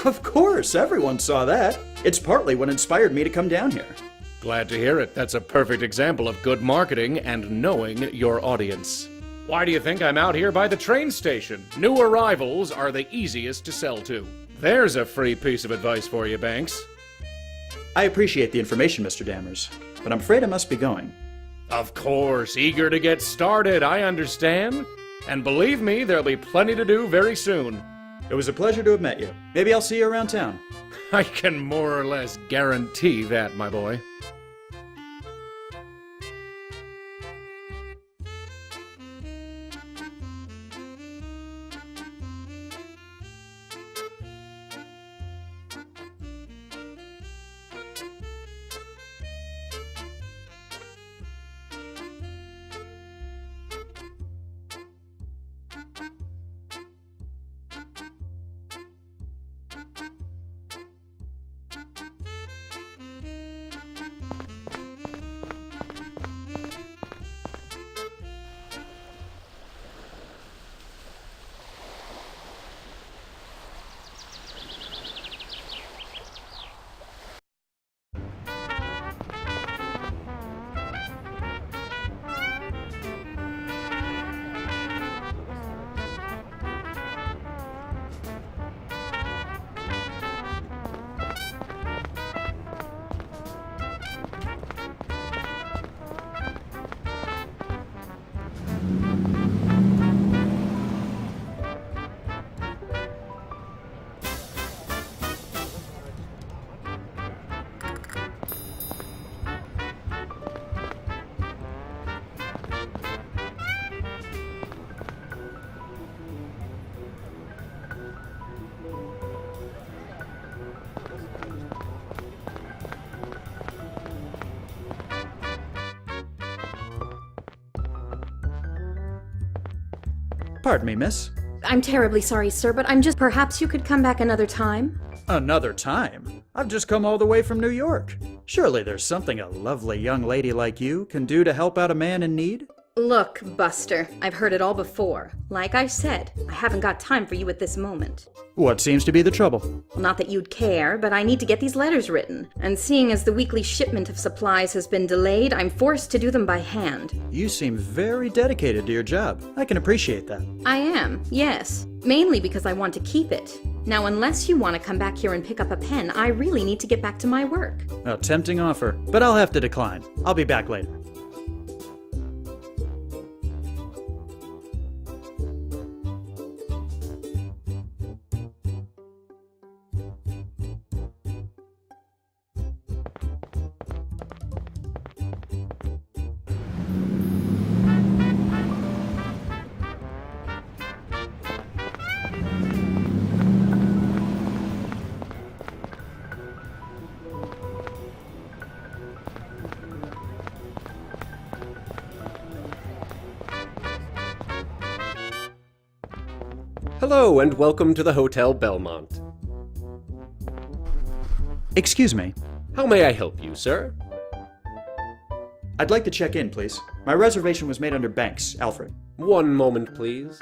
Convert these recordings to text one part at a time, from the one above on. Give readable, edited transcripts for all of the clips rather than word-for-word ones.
Of course, everyone saw that. It's partly what inspired me to come down here. Glad to hear it. That's a perfect example of good marketing and knowing your audience. Why do you think I'm out here by the train station? New arrivals are the easiest to sell to. There's a free piece of advice for you, Banks. I appreciate the information, Mr. Dammers, but I'm afraid I must be going. Of course, eager to get started, I understand. And believe me, there'll be plenty to do very soon. It was a pleasure to have met you. Maybe I'll see you around town. I can more or less guarantee that, my boy. Pardon me, miss. I'm terribly sorry, sir, but I'm just... Perhaps you could come back another time? Another time? I've just come all the way from New York. Surely there's something a lovely young lady like you can do to help out a man in need? Look, Buster, I've heard it all before. Like I said, I haven't got time for you at this moment. What seems to be the trouble? Not that you'd care, but I need to get these letters written. And seeing as the weekly shipment of supplies has been delayed, I'm forced to do them by hand. You seem very dedicated to your job. I can appreciate that. I am, yes. Mainly because I want to keep it. Now, unless you want to come back here and pick up a pen, I really need to get back to my work. A tempting offer, but I'll have to decline. I'll be back later. Hello, and welcome to the Hotel Belmont. Excuse me. How may I help you, sir? I'd like to check in, please. My reservation was made under Banks, Alfred. One moment, please.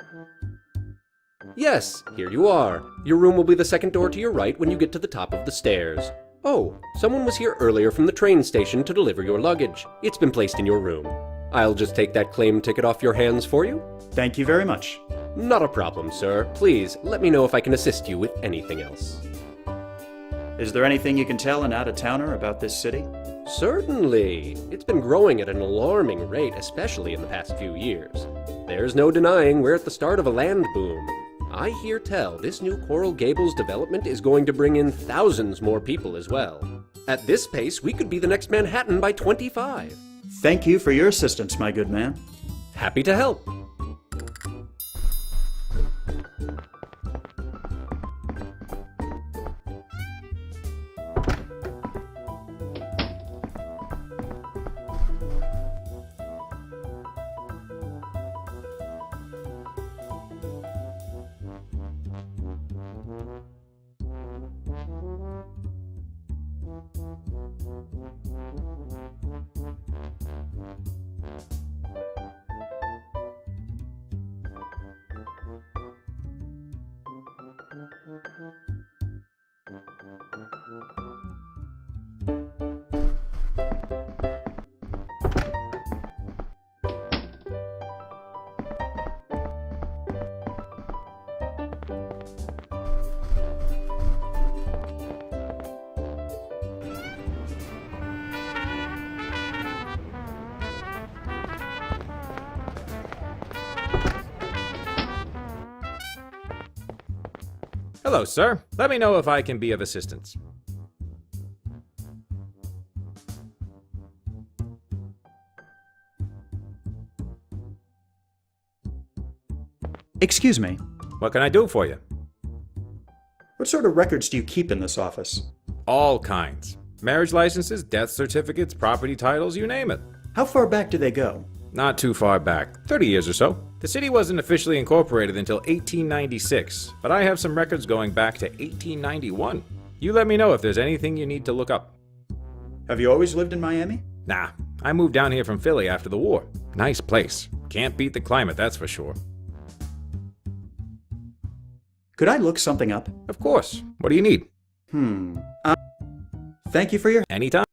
Yes, here you are. Your room will be the second door to your right when you get to the top of the stairs. Oh, someone was here earlier from the train station to deliver your luggage. It's been placed in your room. I'll just take that claim ticket off your hands for you. Thank you very much. Not a problem, sir. Please, let me know if I can assist you with anything else. Is there anything you can tell an out-of-towner about this city? Certainly. It's been growing at an alarming rate, especially in the past few years. There's no denying we're at the start of a land boom. I hear tell this new Coral Gables development is going to bring in thousands more people as well. At this pace, we could be the next Manhattan by 25. Thank you for your assistance, my good man. Happy to help. Hello, sir. Let me know if I can be of assistance. Excuse me. What can I do for you? What sort of records do you keep in this office? All kinds. Marriage licenses, death certificates, property titles, you name it. How far back do they go? Not too far back, 30 years or so. The city wasn't officially incorporated until 1896, but I have some records going back to 1891. You let me know if there's anything you need to look up. Have you always lived in Miami? Nah, I moved down here from Philly after the war. Nice place. Can't beat the climate, that's for sure. Could I look something up? Of course. What do you need? Thank you for your... Anytime.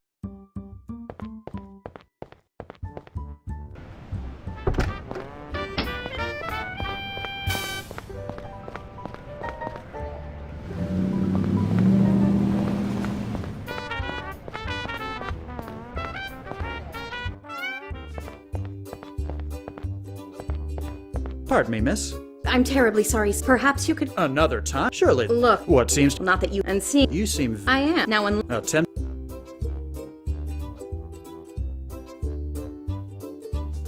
Pardon me, miss. I'm terribly sorry. Perhaps you could Another time? Surely. look. What seems... Not that you and see. You seem... I am now. 10...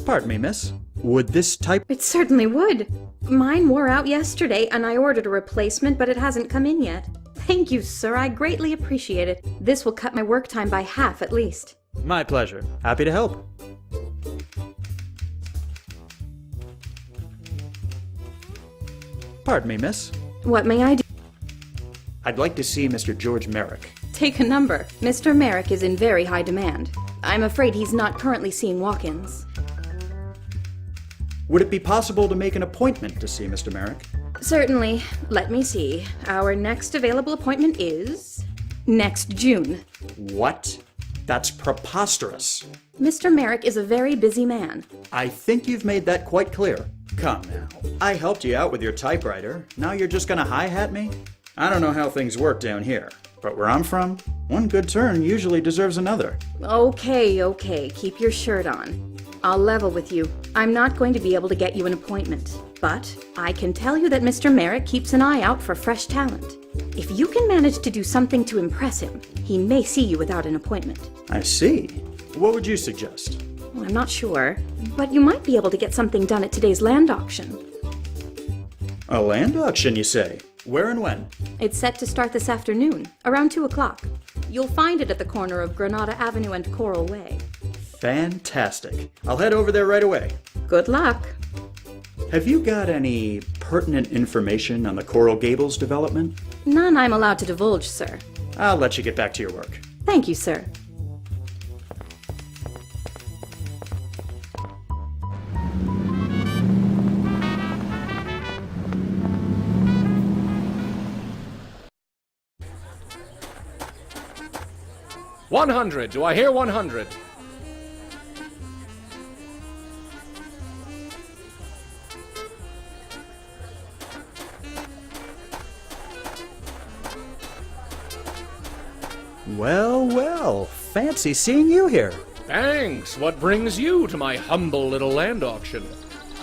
Pardon me, miss. Would this type... It certainly would. Mine wore out yesterday, and I ordered a replacement, but it hasn't come in yet. Thank you, sir. I greatly appreciate it. This will cut my work time by half at least. My pleasure. Happy to help. Pardon me, miss. What may I do? I'd like to see Mr. George Merrick. Take a number. Mr. Merrick is in very high demand. I'm afraid he's not currently seeing walk-ins. Would it be possible to make an appointment to see Mr. Merrick? Certainly. Let me see. Our next available appointment is next June. What? That's preposterous. Mr. Merrick is a very busy man. I think you've made that quite clear. Come now. I helped you out with your typewriter. Now you're just gonna hi-hat me? I don't know how things work down here, but where I'm from, one good turn usually deserves another. Okay. Keep your shirt on. I'll level with you. I'm not going to be able to get you an appointment. But I can tell you that Mr. Merrick keeps an eye out for fresh talent. If you can manage to do something to impress him, he may see you without an appointment. I see. What would you suggest? Well, I'm not sure, but you might be able to get something done at today's land auction. A land auction, you say? Where and when? It's set to start this afternoon, around 2 o'clock. You'll find it at the corner of Granada Avenue and Coral Way. Fantastic. I'll head over there right away. Good luck. Have you got any pertinent information on the Coral Gables development? None I'm allowed to divulge, sir. I'll let you get back to your work. Thank you, sir. $100. Do I hear 100? Well, fancy seeing you here. Thanks. What brings you to my humble little land auction?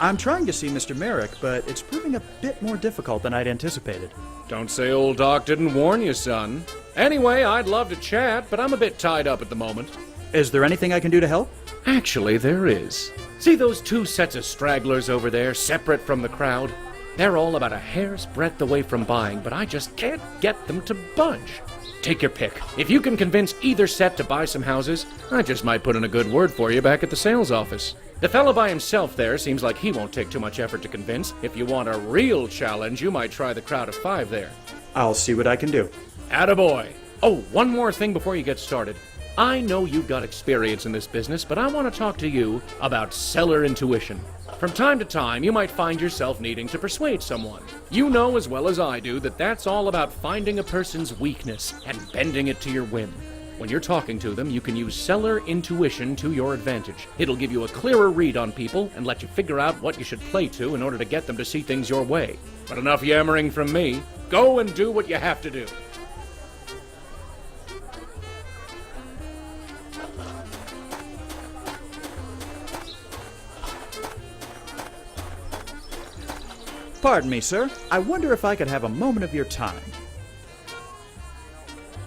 I'm trying to see Mr. Merrick, but it's proving a bit more difficult than I'd anticipated. Don't say old Doc didn't warn you, son. Anyway, I'd love to chat, but I'm a bit tied up at the moment. Is there anything I can do to help? Actually, there is. See those two sets of stragglers over there, separate from the crowd? They're all about a hair's breadth away from buying, but I just can't get them to budge. Take your pick. If you can convince either set to buy some houses, I just might put in a good word for you back at the sales office. The fellow by himself there seems like he won't take too much effort to convince. If you want a real challenge, you might try the crowd of 5 there. I'll see what I can do. Attaboy. Oh, one more thing before you get started. I know you've got experience in this business, but I want to talk to you about seller intuition. From time to time, you might find yourself needing to persuade someone. You know as well as I do that that's all about finding a person's weakness and bending it to your whim. When you're talking to them, you can use seller intuition to your advantage. It'll give you a clearer read on people and let you figure out what you should play to in order to get them to see things your way. But enough yammering from me. Go and do what you have to do. Pardon me, sir. I wonder if I could have a moment of your time.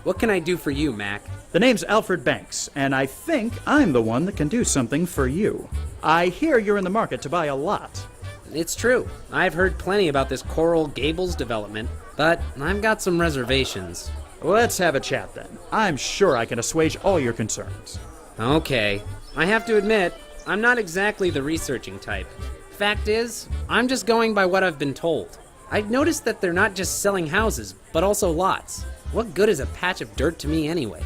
What can I do for you, Mac? The name's Alfred Banks, and I think I'm the one that can do something for you. I hear you're in the market to buy a lot. It's true. I've heard plenty about this Coral Gables development, but I've got some reservations. Let's have a chat then. I'm sure I can assuage all your concerns. Okay. I have to admit, I'm not exactly the researching type. Fact is, I'm just going by what I've been told. I've noticed that they're not just selling houses, but also lots. What good is a patch of dirt to me anyway?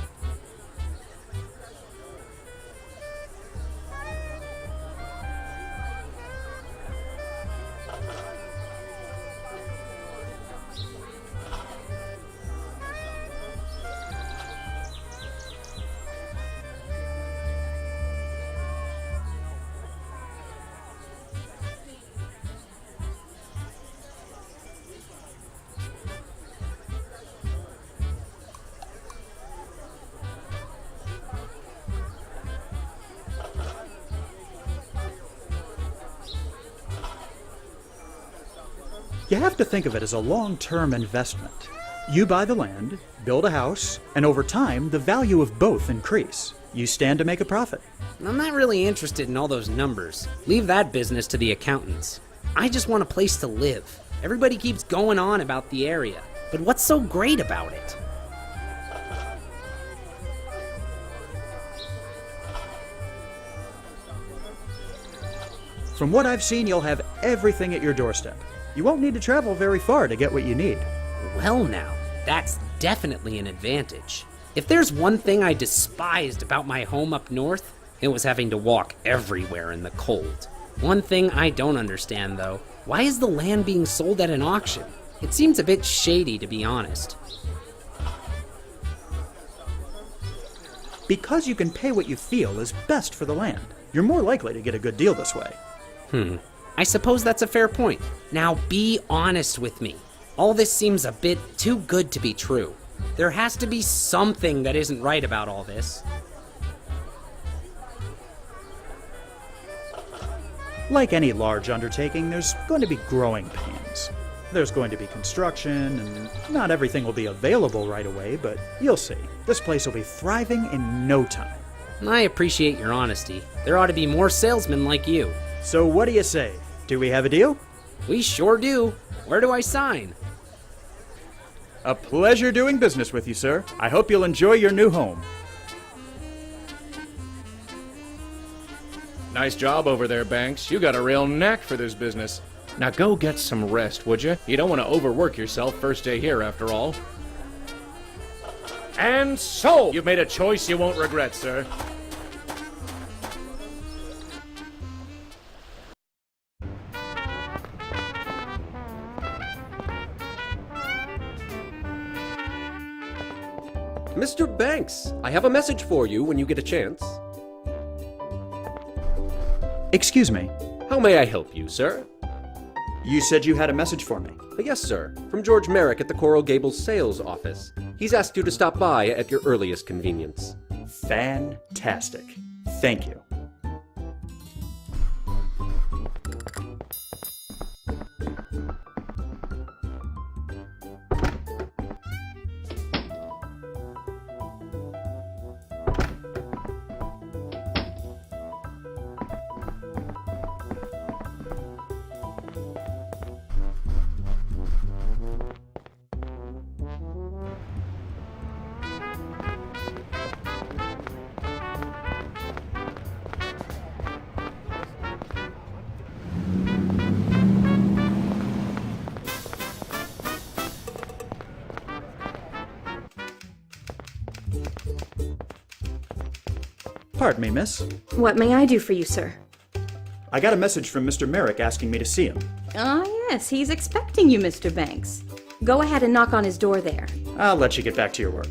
You have to think of it as a long-term investment. You buy the land, build a house, and over time, the value of both increase. You stand to make a profit. I'm not really interested in all those numbers. Leave that business to the accountants. I just want a place to live. Everybody keeps going on about the area, but what's so great about it? From what I've seen, you'll have everything at your doorstep. You won't need to travel very far to get what you need. Well now, that's definitely an advantage. If there's one thing I despised about my home up north, it was having to walk everywhere in the cold. One thing I don't understand though, why is the land being sold at an auction? It seems a bit shady, to be honest. Because you can pay what you feel is best for the land. You're more likely to get a good deal this way. I suppose that's a fair point. Now be honest with me. All this seems a bit too good to be true. There has to be something that isn't right about all this. Like any large undertaking, there's going to be growing pains. There's going to be construction, and not everything will be available right away, but you'll see. This place will be thriving in no time. I appreciate your honesty. There ought to be more salesmen like you. So what do you say? Do we have a deal? We sure do. Where do I sign? A pleasure doing business with you, sir. I hope you'll enjoy your new home. Nice job over there, Banks. You got a real knack for this business. Now go get some rest, would you? You don't want to overwork yourself first day here, after all. And so, you've made a choice you won't regret, sir. Mr. Banks, I have a message for you when you get a chance. Excuse me. How may I help you, sir? You said you had a message for me. Yes, sir. From George Merrick at the Coral Gables sales office. He's asked you to stop by at your earliest convenience. Fantastic. Thank you. Pardon me, miss. What may I do for you, sir? I got a message from Mr. Merrick asking me to see him. Ah, yes, he's expecting you, Mr. Banks. Go ahead and knock on his door there. I'll let you get back to your work.